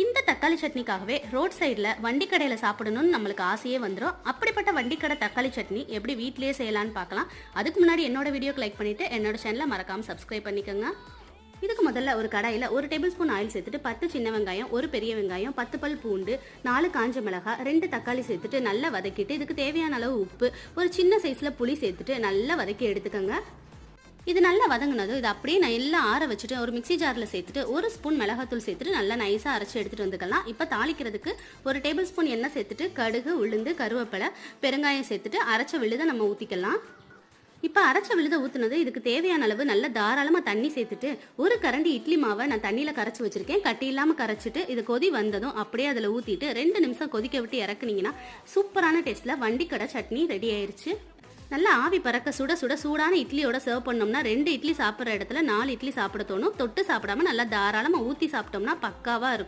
இந்த தக்காளி சட்னிக்காகவே ரோட் சைடில் வண்டி கடையில் சாப்பிடணும்னு நம்மளுக்கு ஆசையே வந்துடும். அப்படிப்பட்ட வண்டி கடை தக்காளி சட்னி எப்படி வீட்டிலேயே செய்யலான்னு பார்க்கலாம். அதுக்கு முன்னாடி என்னோட வீடியோக்கு லைக் பண்ணிவிட்டு என்னோட சேனலை மறக்காமல் சப்ஸ்கிரைப் பண்ணிக்கோங்க. இதுக்கு முதல்ல ஒரு கடாயில் 1 டேபிள் ஸ்பூன் ஆயில் சேர்த்துட்டு 10 சின்ன வெங்காயம், 1 பெரிய வெங்காயம், 10 பல் பூண்டு, 4 காஞ்ச மிளகாய், 2 தக்காளி சேர்த்துட்டு நல்லா வதக்கிட்டு இதுக்கு தேவையான அளவு உப்பு, ஒரு சின்ன சைஸில் புளி சேர்த்துட்டு நல்லா வதக்கி எடுத்துக்கோங்க. இது நல்லா வதங்கினதும் இது அப்படியே நல்லா ஆற வச்சுட்டு ஒரு மிக்சி ஜாரில் சேர்த்துட்டு 1 ஸ்பூன் மிளகாத்தூள் சேர்த்துட்டு நல்லா நைஸாக அரைச்சி எடுத்துகிட்டு வந்துக்கலாம். இப்போ தாளிக்கிறதுக்கு 1 டேபிள் ஸ்பூன் எண்ணெய் சேர்த்துட்டு கடுகு, உளுந்து, கருவேப்பிலை, பெருங்காயம் சேர்த்துட்டு அரைச்ச விழுதை நம்ம ஊற்றிக்கலாம். இப்போ அரைச்ச விழுதை ஊற்றுனது இதுக்கு தேவையான அளவு நல்லா தாராளமாக தண்ணி சேர்த்துட்டு 1 கரண்டி இட்லி மாவை நான் தண்ணியில் கரைச்சி வச்சுருக்கேன். கட்டி இல்லாமல் கரைச்சிட்டு இது கொதி வந்ததும் அப்படியே அதில் ஊற்றிட்டு 2 நிமிஷம் கொதிக்க விட்டு இறக்குனீங்கன்னா சூப்பரான டேஸ்ட்டில் வண்டிக்கடை சட்னி ரெடி ஆயிடுச்சு. நல்லா ஆவி பறக்க சுட சுட சூடான இட்லியோட சர்வ் பண்ணோம்னா 2 இட்லி சாப்பிட்ற இடத்துல 4 இட்லி சாப்பிட தோணும். தொட்டு சாப்பிடாம நல்லா தாராளமாக ஊற்றி சாப்பிட்டோம்னா பக்காவாக இருக்கும்.